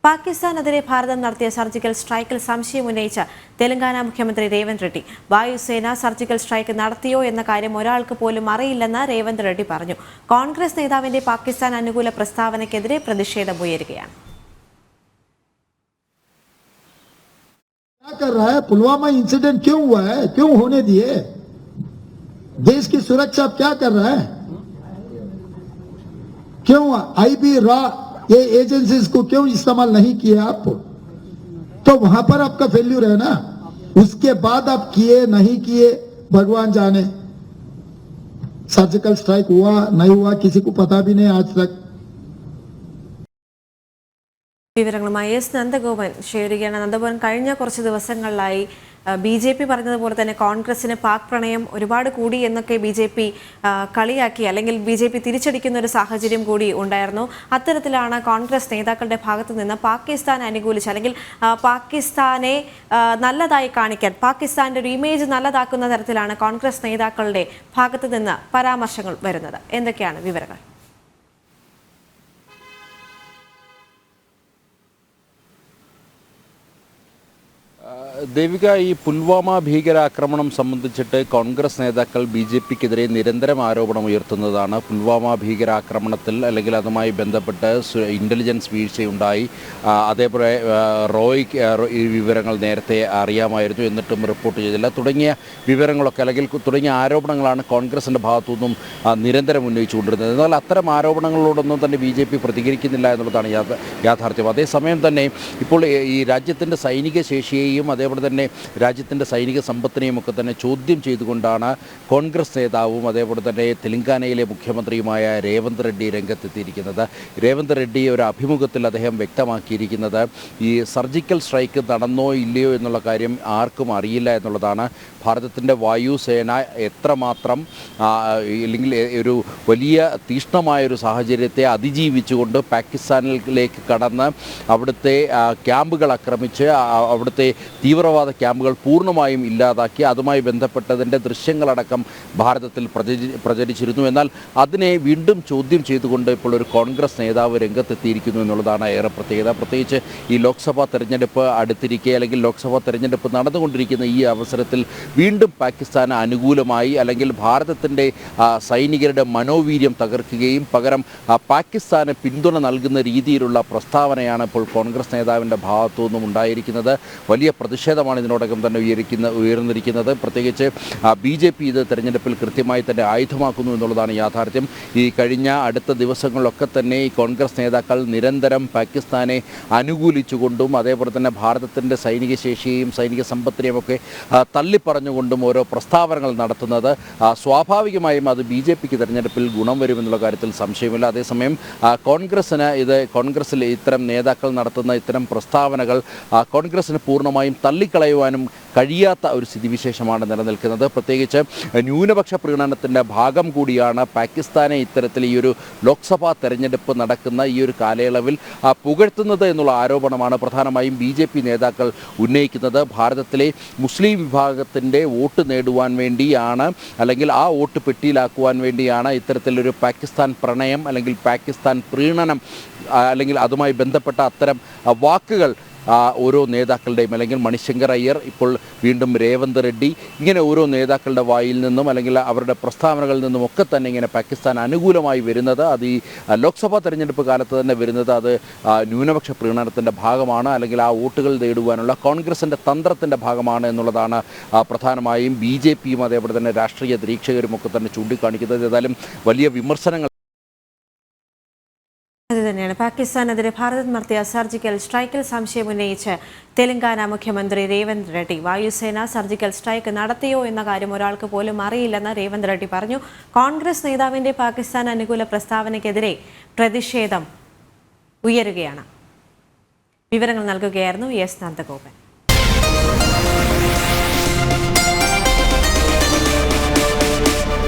പാകിസ്ഥാനെതിരെ ഭാരതം നടത്തിയ സർജിക്കൽ സ്ട്രൈക്കിൽ സംശയമുന്നയിച്ച തെലങ്കാന മുഖ്യമന്ത്രി രേവന്ത് റെഡ്ഡി. വായുസേന സർജിക്കൽ സ്ട്രൈക്ക് നടത്തിയോ എന്ന കാര്യം ഒരാൾക്ക് പോലും അറിയില്ലെന്ന് രേവന്ത് റെഡ്ഡി പറഞ്ഞു. കോൺഗ്രസ് നേതാവിന്റെ പാകിസ്ഥാൻ അനുകൂല പ്രസ്താവനയ്ക്കെതിരെ പ്രതിഷേധമുയരുകയാണ്. क्या कर रहा है? पुलवामा इंसिडेंट क्यों हुआ है? क्यों होने दिए? देश की सुरक्षा क्या कर रहा है? क्यों आईबी रॉ ये एजेंसीज को क्यों इस्तेमाल नहीं किए आप? तो वहां पर आपका फेल्यूर है ना. उसके बाद आप किए नहीं किए भगवान जाने. सर्जिकल स्ट्राइक हुआ नहीं हुआ किसी को पता भी नहीं आज तक. വിവരങ്ങളുമായി എസ് നന്ദഗോപൻ ചേരുകയാണ്. നന്ദഗോപൻ, കഴിഞ്ഞ കുറച്ച് ദിവസങ്ങളിലായി BJP പറഞ്ഞതുപോലെ തന്നെ കോൺഗ്രസിന് പാക് പ്രണയം ഒരുപാട് കൂടി എന്നൊക്കെ BJP കളിയാക്കി, അല്ലെങ്കിൽ BJP തിരിച്ചടിക്കുന്ന ഒരു സാഹചര്യം കൂടി ഉണ്ടായിരുന്നു. അത്തരത്തിലാണ് കോൺഗ്രസ് നേതാക്കളുടെ ഭാഗത്തു നിന്ന് പാകിസ്ഥാൻ അനുകൂലിച്ച്, അല്ലെങ്കിൽ പാകിസ്ഥാനെ നല്ലതായി കാണിക്കാൻ, പാകിസ്ഥാന്റെ ഒരു ഇമേജ് നല്ലതാക്കുന്ന തരത്തിലാണ് കോൺഗ്രസ് നേതാക്കളുടെ ഭാഗത്തു നിന്ന് പരാമർശങ്ങൾ വരുന്നത്. എന്തൊക്കെയാണ് വിവരങ്ങൾ? ദേവിക, ഈ പുൽവാമ ഭീകരാക്രമണം സംബന്ധിച്ചിട്ട് കോൺഗ്രസ് നേതാക്കൾ BJPക്കെതിരെ നിരന്തരം ആരോപണം ഉയർത്തുന്നതാണ്. പുൽവാമ ഭീകരാക്രമണത്തിൽ അല്ലെങ്കിൽ അതുമായി ബന്ധപ്പെട്ട് ഇൻ്റലിജൻസ് വീഴ്ചയുണ്ടായി, അതേപോലെ ഈ വിവരങ്ങൾ നേരത്തെ അറിയാമായിരുന്നു, എന്നിട്ടും റിപ്പോർട്ട് ചെയ്തില്ല, തുടങ്ങിയ വിവരങ്ങളൊക്കെ അല്ലെങ്കിൽ തുടങ്ങിയ ആരോപണങ്ങളാണ് കോൺഗ്രസിൻ്റെ ഭാഗത്തുനിന്നും നിരന്തരം ഉന്നയിച്ചുകൊണ്ടിരുന്നത്. എന്നാൽ അത്തരം ആരോപണങ്ങളോടൊന്നും തന്നെ BJP പ്രതികരിക്കുന്നില്ല എന്നുള്ളതാണ് യാഥാർത്ഥ്യം. അതേസമയം തന്നെ ഇപ്പോൾ ഈ രാജ്യത്തിൻ്റെ സൈനിക ശേഷിയെയും അതേപോലെ തന്നെ രാജ്യത്തിൻ്റെ സൈനിക സമ്പത്തിനെയും ഒക്കെ തന്നെ ചോദ്യം ചെയ്തുകൊണ്ടാണ് കോൺഗ്രസ് നേതാവും അതേപോലെ തന്നെ തെലങ്കാനയിലെ മുഖ്യമന്ത്രിയുമായ രേവന്ത് റെഡ്ഡി രംഗത്തെത്തിയിരിക്കുന്നത്. രേവന്ത് റെഡ്ഡി ഒരു അഭിമുഖത്തിൽ അദ്ദേഹം വ്യക്തമാക്കിയിരിക്കുന്നത് ഈ സർജിക്കൽ സ്ട്രൈക്ക് നടന്നോ ഇല്ലയോ എന്നുള്ള കാര്യം ആർക്കും അറിയില്ല എന്നുള്ളതാണ്. ഭാരതത്തിൻ്റെ വായുസേന എത്രമാത്രം അല്ലെങ്കിൽ ഒരു വലിയ തീഷ്ണമായൊരു സാഹചര്യത്തെ അതിജീവിച്ചുകൊണ്ട് പാകിസ്ഥാനിലേക്ക് കടന്ന് അവിടുത്തെ ക്യാമ്പുകൾ ആക്രമിച്ച് അവിടുത്തെ തീവ്രവാദ ക്യാമ്പുകൾ പൂർണ്ണമായും ഇല്ലാതാക്കി അതുമായി ബന്ധപ്പെട്ടതിൻ്റെ ദൃശ്യങ്ങളടക്കം ഭാരതത്തിൽ പ്രചരിച്ചിരുന്നു. എന്നാൽ അതിനെ വീണ്ടും ചോദ്യം ചെയ്തുകൊണ്ട് ഇപ്പോൾ ഒരു കോൺഗ്രസ് നേതാവ് രംഗത്തെത്തിയിരിക്കുന്നു എന്നുള്ളതാണ് ഏറെ പ്രത്യേകത. പ്രത്യേകിച്ച് ഈ ലോക്സഭാ തെരഞ്ഞെടുപ്പ് അടുത്തിരിക്കെ അല്ലെങ്കിൽ ലോക്സഭാ തെരഞ്ഞെടുപ്പ് നടന്നുകൊണ്ടിരിക്കുന്ന ഈ അവസരത്തിൽ വീണ്ടും പാകിസ്ഥാന് അനുകൂലമായി അല്ലെങ്കിൽ ഭാരതത്തിൻ്റെ സൈനികരുടെ മനോവീര്യം തകർക്കുകയും പകരം പാകിസ്ഥാന് പിന്തുണ നൽകുന്ന രീതിയിലുള്ള പ്രസ്താവനയാണ് ഇപ്പോൾ കോൺഗ്രസ് നേതാവിൻ്റെ ഭാഗത്തു നിന്നും ഉണ്ടായിരിക്കുന്നത്. വലിയ പ്രതിഷേധമാണ് ഇതിനോടകം തന്നെ ഉയർന്നിരിക്കുന്നത്. പ്രത്യേകിച്ച് BJP ഇത് തെരഞ്ഞെടുപ്പിൽ കൃത്യമായി തന്നെ ആയുധമാക്കുന്നു എന്നുള്ളതാണ് യാഥാർത്ഥ്യം. ഈ കഴിഞ്ഞ അടുത്ത ദിവസങ്ങളിലൊക്കെ തന്നെ ഈ കോൺഗ്രസ് നേതാക്കൾ നിരന്തരം പാകിസ്ഥാനെ അനുകൂലിച്ചുകൊണ്ടും അതേപോലെ തന്നെ ഭാരതത്തിൻ്റെ സൈനിക ശേഷിയെയും സൈനിക സമ്പത്തിനെയും ഒക്കെ തള്ളിപ്പറഞ്ഞുകൊണ്ടും ഓരോ പ്രസ്താവനകൾ നടത്തുന്നത് സ്വാഭാവികമായും അത് BJPക്ക് തെരഞ്ഞെടുപ്പിൽ ഗുണം വരുമെന്നുള്ള കാര്യത്തിൽ സംശയമില്ല. അതേസമയം കോൺഗ്രസിൽ ഇത്തരം നേതാക്കൾ നടത്തുന്ന ഇത്തരം പ്രസ്താവനകൾ കോൺഗ്രസിന് പൂർണ്ണമായും തള്ളിക്കളയുവാനും കഴിയാത്ത ഒരു സ്ഥിതിവിശേഷമാണ് നിലനിൽക്കുന്നത്. പ്രത്യേകിച്ച് ന്യൂനപക്ഷ പ്രീണനത്തിൻ്റെ ഭാഗം കൂടിയാണ് പാകിസ്ഥാനെ ഇത്തരത്തിൽ ഈ ഒരു ലോക്സഭാ തെരഞ്ഞെടുപ്പ് നടക്കുന്ന ഈ ഒരു കാലയളവിൽ പുകഴ്ത്തുന്നത് എന്നുള്ള ആരോപണമാണ് പ്രധാനമായും BJP നേതാക്കൾ ഉന്നയിക്കുന്നത്. ഭാരതത്തിലെ മുസ്ലിം വിഭാഗത്തിൻ്റെ വോട്ട് നേടുവാൻ വേണ്ടിയാണ്, അല്ലെങ്കിൽ ആ വോട്ട് പെട്ടിയിലാക്കുവാൻ വേണ്ടിയാണ് ഇത്തരത്തിലൊരു പാകിസ്ഥാൻ പ്രണയം അല്ലെങ്കിൽ പാകിസ്ഥാൻ പ്രീണനം അല്ലെങ്കിൽ അതുമായി ബന്ധപ്പെട്ട അത്തരം വാക്കുകൾ ഓരോ നേതാക്കളുടെയും, അല്ലെങ്കിൽ മണിശങ്കർ അയ്യർ, ഇപ്പോൾ വീണ്ടും രേവന്ത് റെഡ്ഡി, ഇങ്ങനെ ഓരോ നേതാക്കളുടെ വായിൽ നിന്നും അല്ലെങ്കിൽ അവരുടെ പ്രസ്താവനകളിൽ നിന്നും ഒക്കെ തന്നെ ഇങ്ങനെ പാകിസ്ഥാൻ അനുകൂലമായി വരുന്നത്, അത് ഈ ലോക്സഭാ തെരഞ്ഞെടുപ്പ് കാലത്ത് തന്നെ വരുന്നത് അത് ന്യൂനപക്ഷ പ്രീണനത്തിൻ്റെ ഭാഗമാണ്, അല്ലെങ്കിൽ ആ വോട്ടുകൾ നേടുവാനുള്ള കോൺഗ്രസിൻ്റെ തന്ത്രത്തിൻ്റെ ഭാഗമാണ് എന്നുള്ളതാണ് പ്രധാനമായും BJPയും അതേപോലെ തന്നെ രാഷ്ട്രീയ നിരീക്ഷകരും ഒക്കെ തന്നെ ചൂണ്ടിക്കാണിക്കുന്നത്. ഏതായാലും വലിയ വിമർശനങ്ങൾ അതുതന്നെയാണ്. പാകിസ്ഥാനെതിരെ ഭാരതം നടത്തിയ സർജിക്കൽ സ്ട്രൈക്കിൽ സംശയമുന്നയിച്ച് തെലങ്കാന മുഖ്യമന്ത്രി രേവന്ത് റെഡ്ഡി. വായുസേന സർജിക്കൽ സ്ട്രൈക്ക് നടത്തിയോ എന്ന കാര്യം ഒരാൾക്ക് പോലും അറിയില്ലെന്ന് രേവന്ത് റെഡ്ഡി പറഞ്ഞു. കോൺഗ്രസ് നേതാവിന്റെ പാകിസ്ഥാൻ അനുകൂല പ്രസ്താവനയ്ക്കെതിരെ പ്രതിഷേധം ഉയരുകയാണ്. വിവരങ്ങൾ നൽകുകയായിരുന്നു എസ് നന്ദഗോപൻ.